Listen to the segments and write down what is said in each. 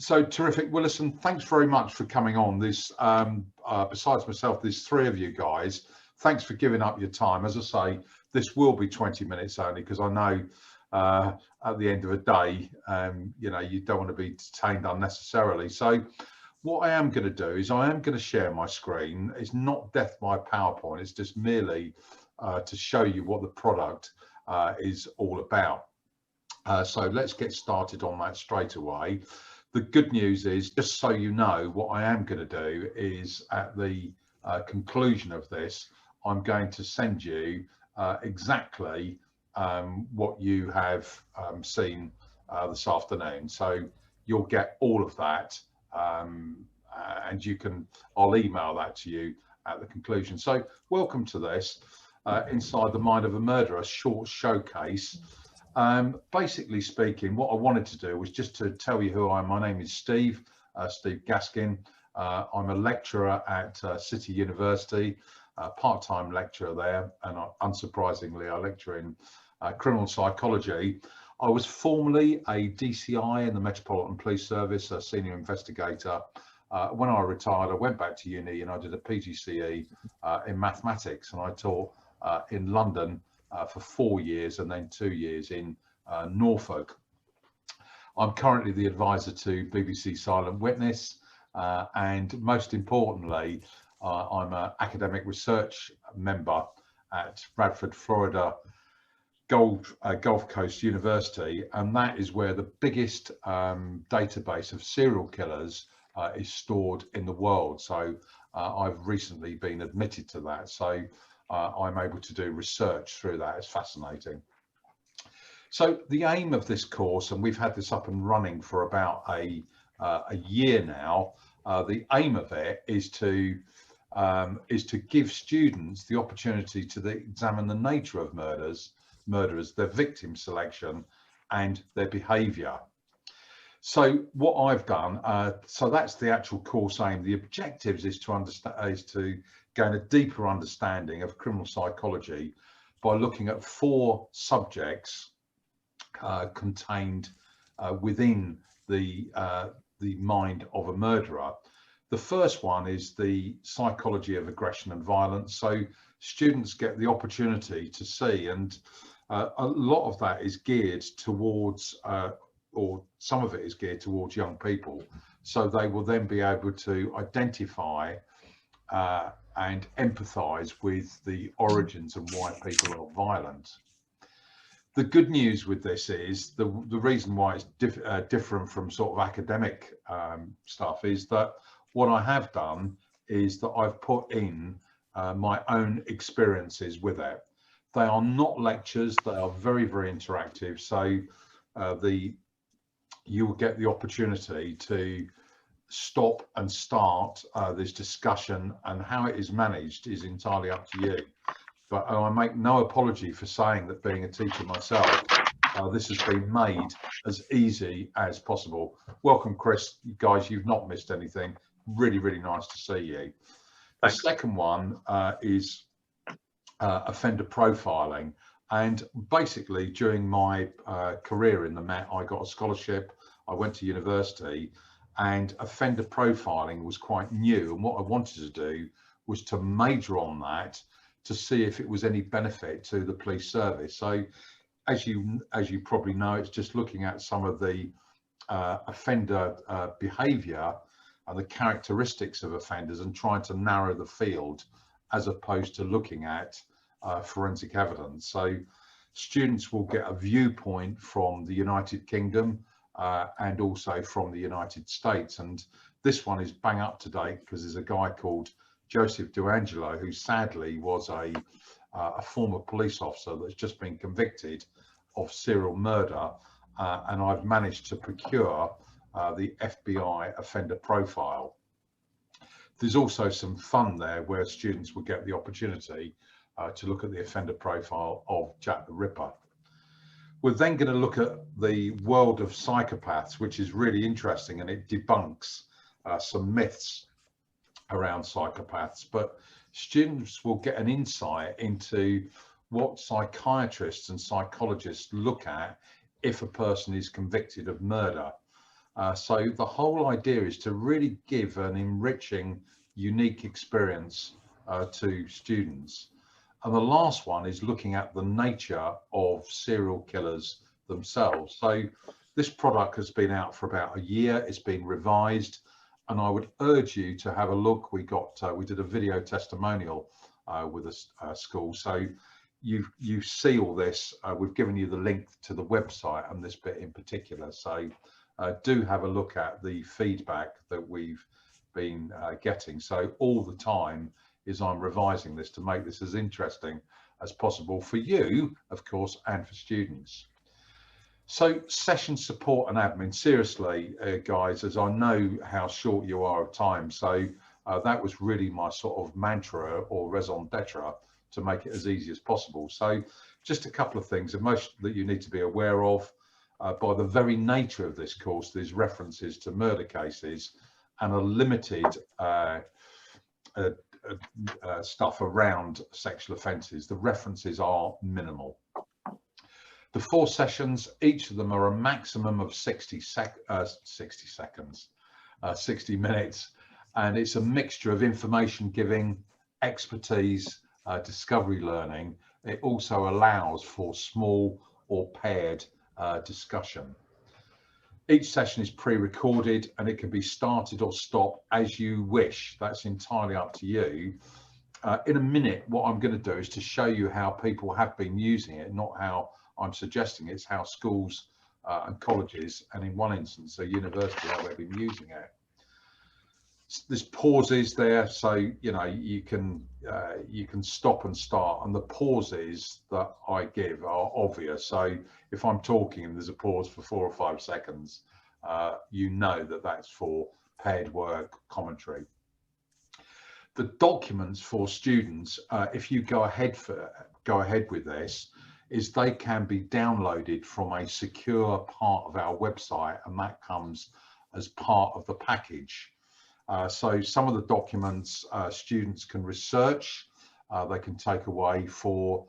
So terrific. Well, listen, thanks very much for coming on. This, besides myself, there's three of you guys. Thanks for giving up your time. As I say, this will be 20 minutes only because I know at the end of a day, you don't want to be detained unnecessarily. So what I am going to do is I am going to share my screen. It's not death by PowerPoint. It's just merely to show you what the product is all about. So let's get started on that straight away. The good news is, just so you know, what I am going to do is at the conclusion of this, I'm going to send you exactly what you have seen this afternoon. So you'll get all of that, and I'll email that to you at the conclusion. So welcome to this Inside the Mind of a Murderer short showcase. Basically speaking, what I wanted to do was just to tell you who I am. My name is Steve Gaskin. I'm a lecturer at City University, part-time lecturer there, and unsurprisingly, I lecture in criminal psychology. I was formerly a DCI in the Metropolitan Police Service, a senior investigator. When I retired, I went back to uni and I did a PGCE in mathematics, and I taught in London for 4 years and then 2 years in Norfolk. I'm currently the advisor to BBC Silent Witness, and most importantly, I'm an academic research member at Bradford, Florida Gulf Coast University, and that is where the biggest database of serial killers is stored in the world. So I've recently been admitted to that. So I'm able to do research through that. It's fascinating. So the aim of this course, and we've had this up and running for about a year now, the aim of it is to give students the opportunity to examine the nature of murderers, their victim selection, and their behaviour. So what I've done, so that's the actual course aim. The objectives is to gain a deeper understanding of criminal psychology by looking at 4 subjects contained within the mind of a murderer. The first one is the psychology of aggression and violence. So students get the opportunity to see, and a lot of that is geared towards, or some of it is geared towards young people. So they will then be able to identify and empathise with the origins and why people are violent. The good news with this is the reason why it's different from sort of academic stuff is that what I have done is that I've put in my own experiences with it. They are not lectures, they are very, very interactive. So you will get the opportunity to stop and start this discussion, and how it is managed is entirely up to you. But I make no apology for saying that, being a teacher myself, this has been made as easy as possible. Welcome, Chris. You guys, you've not missed anything. Really, really nice to see you. Thanks. The second one is offender profiling. And basically, during my career in the Met, I got a scholarship. I went to university, and offender profiling was quite new. And what I wanted to do was to major on that to see if it was any benefit to the police service. So as you probably know, it's just looking at some of the offender behavior and the characteristics of offenders and trying to narrow the field, as opposed to looking at forensic evidence. So students will get a viewpoint from the United Kingdom and also from the United States. And this one is bang up to date because there's a guy called Joseph DeAngelo, who sadly was a former police officer that's just been convicted of serial murder, and I've managed to procure the FBI offender profile. There's also some fun there where students will get the opportunity to look at the offender profile of Jack the Ripper. We're then going to look at the world of psychopaths, which is really interesting, and it debunks some myths around psychopaths. But students will get an insight into what psychiatrists and psychologists look at if a person is convicted of murder. So the whole idea is to really give an enriching, unique experience to students. And the last one is looking at the nature of serial killers themselves. So this product has been out for about a year. It's been revised, and I would urge you to have a look. We did a video testimonial with a school, so you see all this. We've given you the link to the website and this bit in particular. So do have a look at the feedback that we've been getting. So all the time is I'm revising this to make this as interesting as possible for you, of course, and for students. So session support and admin, seriously, guys, as I know how short you are of time. So that was really my sort of mantra or raison d'etre, to make it as easy as possible. So just a couple of things that you need to be aware of. By the very nature of this course, there's references to murder cases and a limited stuff around sexual offences. The references are minimal. The 4 sessions, each of them are a maximum of 60 minutes, and it's a mixture of information giving, expertise, discovery learning. It also allows for small or paired discussion. Each session is pre-recorded and it can be started or stopped as you wish. That's entirely up to you. In a minute, what I'm going to do is to show you how people have been using it, not how I'm suggesting it's how schools and colleges, and in one instance a university, how they've been using it. There's pauses there, so you know you can stop and start, and the pauses that I give are obvious. So if I'm talking and there's a pause for 4 or 5 seconds, you know that that's for paired work commentary. The documents for students, if you go ahead with this, is they can be downloaded from a secure part of our website, and that comes as part of the package. So some of the documents students can research, they can take away for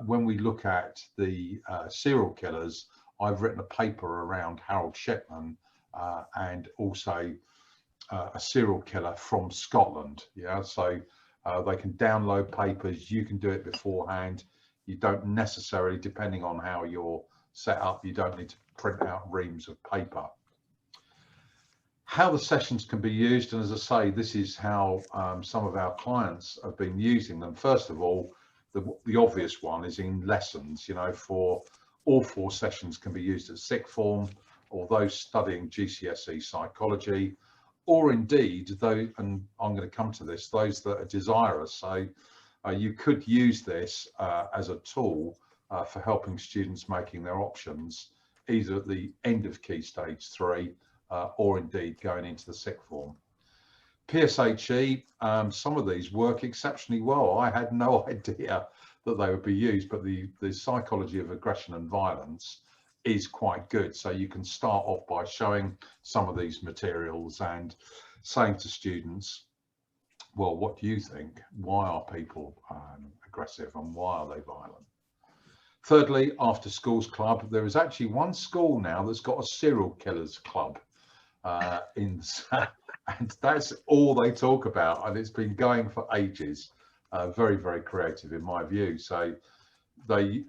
when we look at the serial killers. I've written a paper around Harold Shipman and also a serial killer from Scotland. Yeah, so they can download papers. You can do it beforehand. You don't necessarily, depending on how you're set up, you don't need to print out reams of paper. How the sessions can be used, and as I say, this is how some of our clients have been using them. First of all, the obvious one is in lessons. You know, for all 4 sessions can be used at sixth form, or those studying GCSE psychology, or indeed, though, and I'm going to come to this, those that are desirous. So you could use this as a tool for helping students making their options, either at the end of Key Stage 3 or indeed going into the sixth form. PSHE, some of these work exceptionally well. I had no idea that they would be used, but the psychology of aggression and violence is quite good. So you can start off by showing some of these materials and saying to students, well, what do you think? Why are people aggressive and why are they violent? Thirdly, after schools club, there is actually one school now that's got a serial killers club and that's all they talk about, and it's been going for ages. Very, very creative in my view. So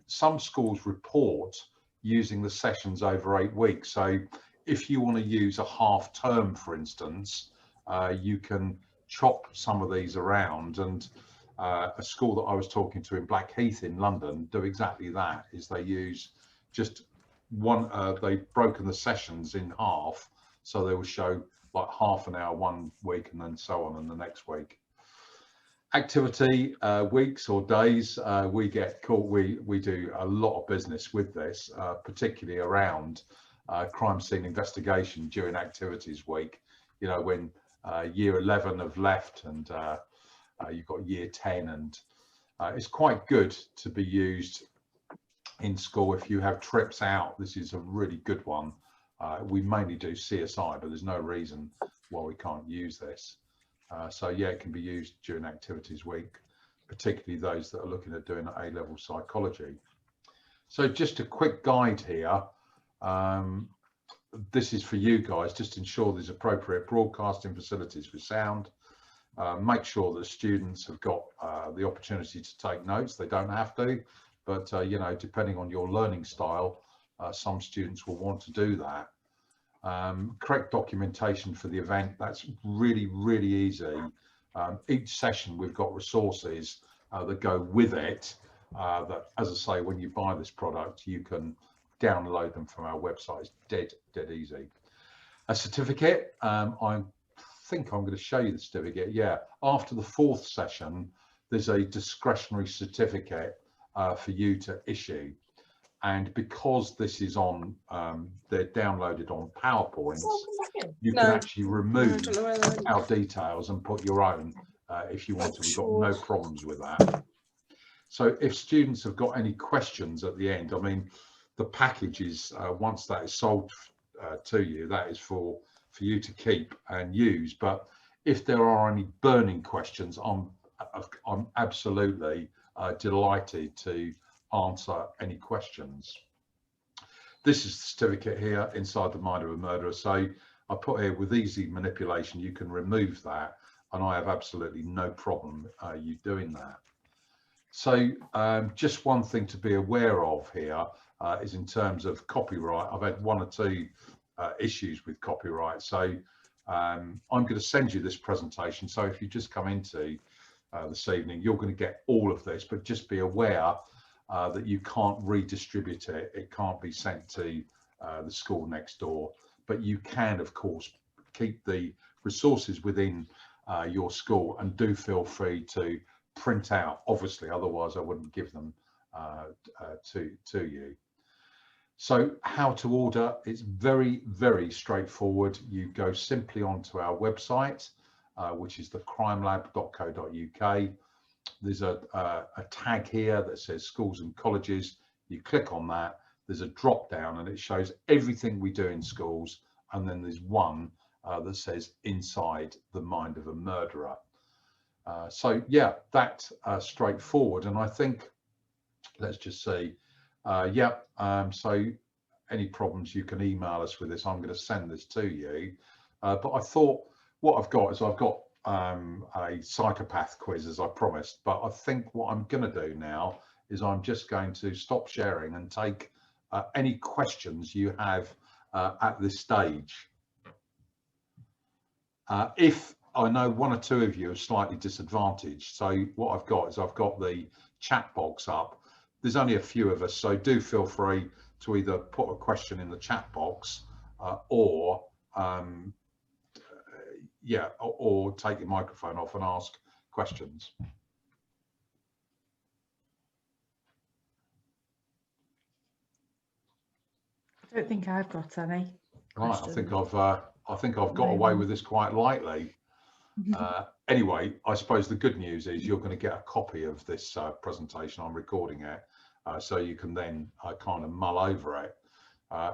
some schools report using the sessions over 8 weeks. So if you want to use a half term, for instance, you can chop some of these around, and a school that I was talking to in Blackheath in London do exactly that. Is they use just one, they've broken the sessions in half, so they will show like half an hour one week and then so on in the next week. Activity weeks or days, we get caught, we do a lot of business with this, particularly around crime scene investigation during activities week. You know, when year 11 have left and you've got year 10, and it's quite good to be used in school if you have trips out. This is a really good one. We mainly do CSI, but there's no reason why we can't use this. So yeah, it can be used during activities week, particularly those that are looking at doing A-level psychology. So just a quick guide here. this is for you guys. Just ensure there's appropriate broadcasting facilities for sound. Make sure that students have got the opportunity to take notes. They don't have to, but you know, depending on your learning style, some students will want to do that. Correct documentation for the event, that's really, really easy. Each session we've got resources that go with it, that, as I say, when you buy this product, you can download them from our website. It's dead easy. A certificate, I think I'm going to show you the certificate. Yeah, after the 4th session, there's a discretionary certificate for you to issue. And because this is on, they're downloaded on PowerPoints, you can actually remove our details and put your own if you want to. We've got no problems with that. So if students have got any questions at the end, I mean, the package is, once that is sold to you, that is for you to keep and use. But if there are any burning questions, I'm absolutely delighted to answer any questions. This is the certificate here, Inside the Mind of a Murderer. So I put here, with easy manipulation, you can remove that, and I have absolutely no problem you doing that. So just one thing to be aware of here is in terms of copyright. I've had 1 or 2 issues with copyright. So I'm going to send you this presentation. So if you just come into this evening, you're going to get all of this, but just be aware that you can't redistribute it. It can't be sent to the school next door, but you can, of course, keep the resources within your school, and do feel free to print out, obviously, otherwise I wouldn't give them to you. So how to order, it's very, very straightforward. You go simply onto our website, which is thecrimelab.co.uk. There's a tag here that says schools and colleges. You click on that, there's a drop down and it shows everything we do in schools, and then there's one that says Inside the Mind of a Murderer. So yeah, that's straightforward. And I think, let's just see, so any problems, you can email us with this. I'm going to send this to you, but I thought what I've got is I've got a psychopath quiz, as I promised, but I think what I'm going to do now is I'm just going to stop sharing and take any questions you have at this stage. If I know 1 or 2 of you are slightly disadvantaged, so what I've got is I've got the chat box up. There's only a few of us, so do feel free to either put a question in the chat box or take your microphone off and ask questions. I don't think I've got any. Right, I think I've got away with this quite lightly. Anyway, I suppose the good news is you're going to get a copy of this presentation. I'm recording it, so you can then kind of mull over it.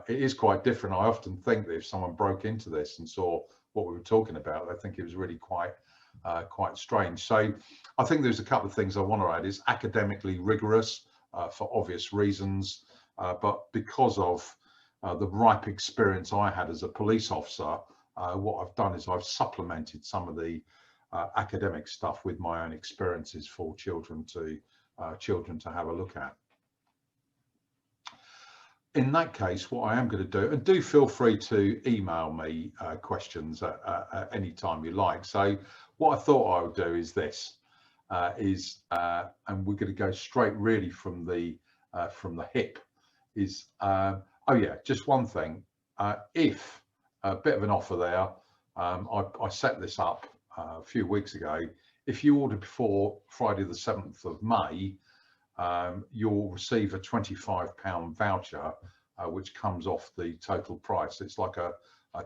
It is quite different. I often think that if someone broke into this and saw what we were talking about, I think it was really quite strange. So I think there's a couple of things I want to add. It's academically rigorous for obvious reasons, but because of the ripe experience I had as a police officer, what I've done is I've supplemented some of the academic stuff with my own experiences for children to have a look at. In that case, what I am going to do, and do feel free to email me questions at any time you like. So what I thought I would do is this, and we're going to go straight really from the hip, is, oh yeah, just one thing. If a bit of an offer there, I set this up a few weeks ago. If you order before Friday the 7th of May, you'll receive a £25 voucher, which comes off the total price. It's like a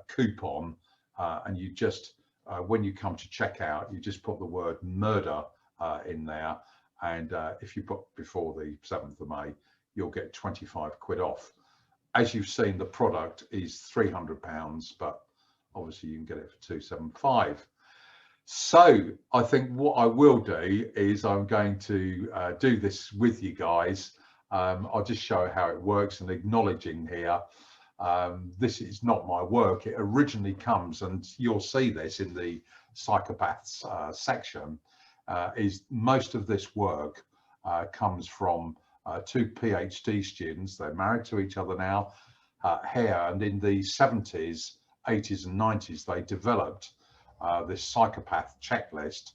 coupon, and you just, when you come to check out, you just put the word murder in there, and if you book before the 7th of May, you'll get 25 quid off. As you've seen, the product is £300, but obviously you can get it for £275. So I think what I will do is I'm going to do this with you guys. I'll just show how it works, and acknowledging here This is not my work. It originally comes, and you'll see this in the psychopaths section, is most of this work comes from two PhD students. They're married to each other now here, and in the 70s, 80s and 90s, they developed this psychopath checklist,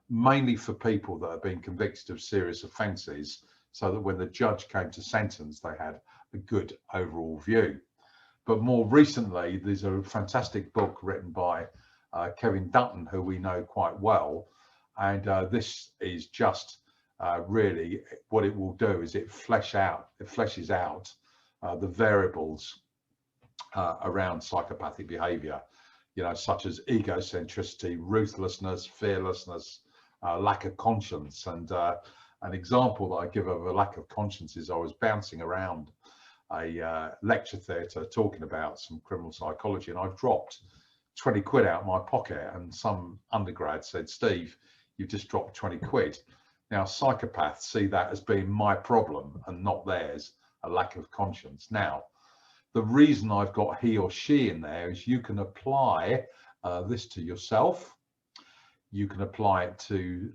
mainly for people that have been convicted of serious offences, so that when the judge came to sentence, they had a good overall view. But more recently, there's a fantastic book written by Kevin Dutton, who we know quite well. And this is just really what it will do is it fleshes out the variables around psychopathic behavior, such as egocentricity, ruthlessness, fearlessness, lack of conscience. And an example that I give of a lack of conscience is I was bouncing around a lecture theatre talking about some criminal psychology, and I dropped 20 quid out of my pocket, and some undergrad said, "Steve, you've just dropped 20 quid. Now, psychopaths see that as being my problem and not theirs, a lack of conscience. Now, the reason I've got he or she in there is you can apply this to yourself. You can apply it to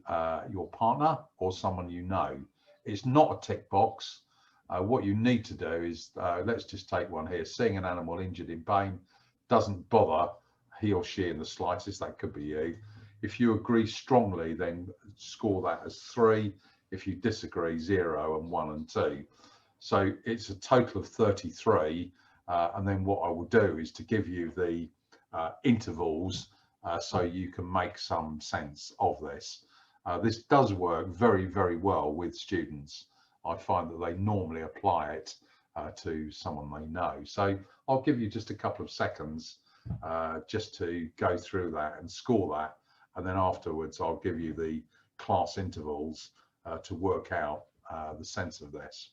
your partner or someone you know. It's not a tick box. What you need to do is, let's just take one here. Seeing an animal injured in pain doesn't bother he or she in the slightest. That could be you. If you agree strongly, then score that as 3. If you disagree, 0 and 1 and 2. So it's a total of 33. And then what I will do is to give you the intervals so you can make some sense of this. This does work very, very well with students. I find that they normally apply it to someone they know. So I'll give you just a couple of seconds just to go through that and score that. And then afterwards, I'll give you the class intervals to work out the sense of this.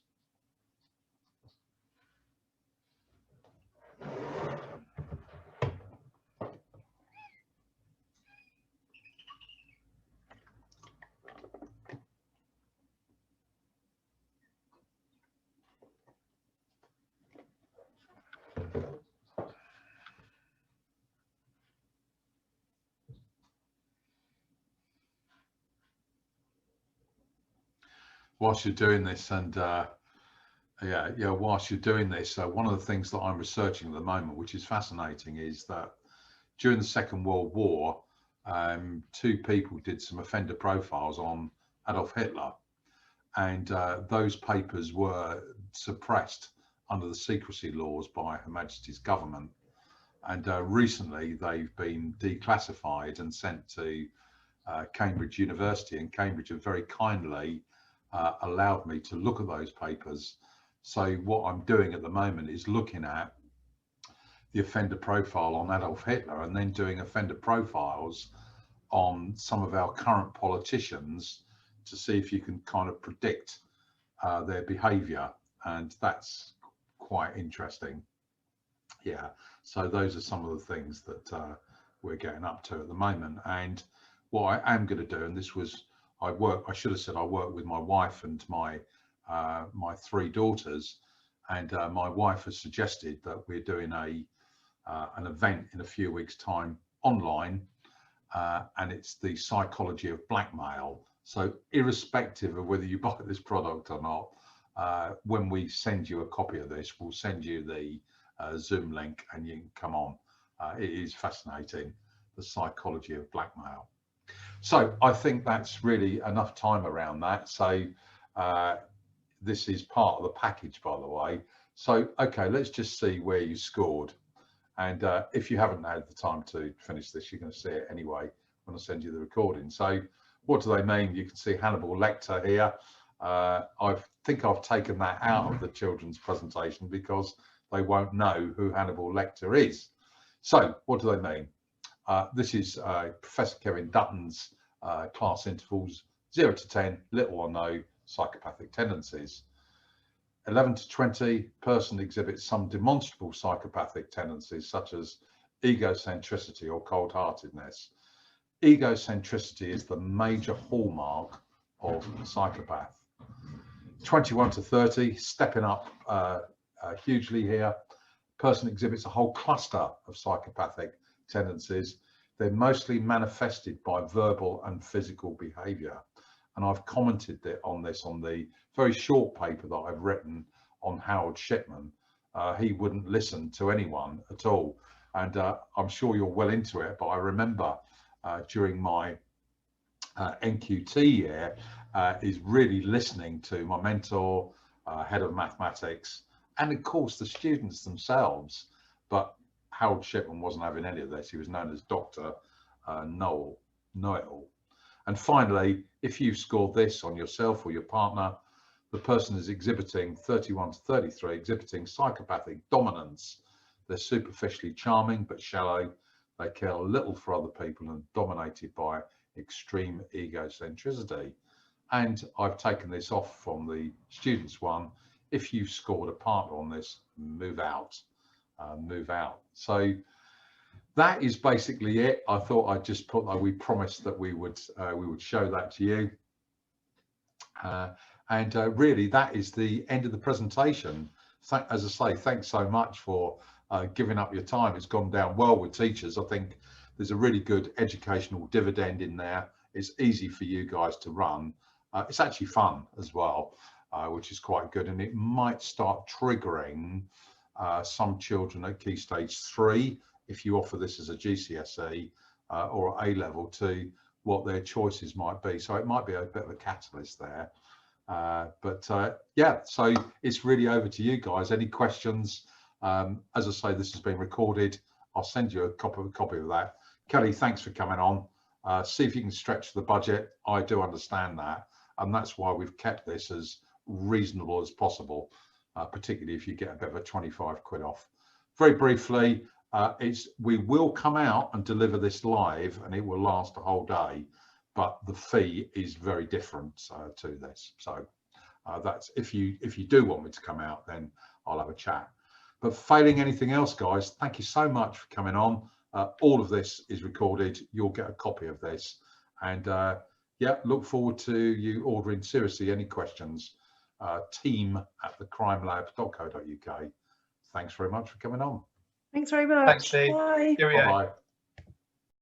Whilst you're doing this, and whilst you're doing this, one of the things that I'm researching at the moment, which is fascinating, is that during the Second World War, 2 people did some offender profiles on Adolf Hitler, and those papers were suppressed under the secrecy laws by Her Majesty's government. And recently they've been declassified and sent to Cambridge University, and Cambridge have very kindly allowed me to look at those papers. So what I'm doing at the moment is looking at the offender profile on Adolf Hitler and then doing offender profiles on some of our current politicians to see if you can kind of predict their behavior, and that's quite interesting. Yeah, so those are some of the things that we're getting up to at the moment. And what I am going to do, and this was, I should have said I work with my wife and my 3 daughters, and my wife has suggested that we're doing an event in a few weeks' time online, and it's the psychology of blackmail. So irrespective of whether you buy this product or not, when we send you a copy of this, we'll send you the Zoom link and you can come on. It is fascinating, the psychology of blackmail. So I think that's really enough time around that. So this is part of the package, by the way. So, okay, let's just see where you scored. And if you haven't had the time to finish this, you're going to see it anyway when I send you the recording. So what do they mean? You can see Hannibal Lecter here. I think I've taken that out of the children's presentation because they won't know who Hannibal Lecter is. So what do they mean? This is Professor Kevin Dutton's class intervals, 0 to 10, little or no psychopathic tendencies. 11 to 20, person exhibits some demonstrable psychopathic tendencies such as egocentricity or cold-heartedness. Egocentricity is the major hallmark of a psychopath. 21 to 30, stepping up hugely here. person exhibits a whole cluster of psychopathic tendencies. They're mostly manifested by verbal and physical behaviour. And I've commented on this on the very short paper that I've written on Howard Shipman. He wouldn't listen to anyone at all. And I'm sure you're well into it, but I remember during my NQT year is really listening to my mentor, head of mathematics, and of course the students themselves. But Howard Shipman wasn't having any of this. He was known as Dr. Know-it-all. And finally, if you've scored this on yourself or your partner, the person is exhibiting 31 to 33, exhibiting psychopathic dominance. They're superficially charming but shallow. They care little for other people and dominated by extreme egocentricity. And I've taken this off from the students one. If you've scored a partner on this, move out. So that is basically it. I thought I'd just put that we promised that we would show that to you. And really, that is the end of the presentation. As I say, thanks so much for giving up your time. It's gone down well with teachers. I think there's a really good educational dividend in there. It's easy for you guys to run. It's actually fun as well, which is quite good. And it might start triggering some children at Key Stage 3, if you offer this as a GCSE or A-level, to what their choices might be. So it might be a bit of a catalyst there. Yeah, so it's really over to you guys. Any questions? As I say, this has been recorded. I'll send you a copy of that. Kelly, thanks for coming on. See if you can stretch the budget. I do understand that, and that's why we've kept this as reasonable as possible, particularly if you get a bit of a 25 quid off. Very briefly, we will come out and deliver this live, and it will last a whole day, but the fee is very different to this. So that's if you do want me to come out, then I'll have a chat. But failing anything else, guys, thank you so much for coming on. All of this is recorded. You'll get a copy of this, and yeah, look forward to you ordering seriously any questions. team@thecrimelab.co.uk. Thanks very much for coming on. Thanks very much. Thanks, Steve. Bye. Cheerio. Bye-bye.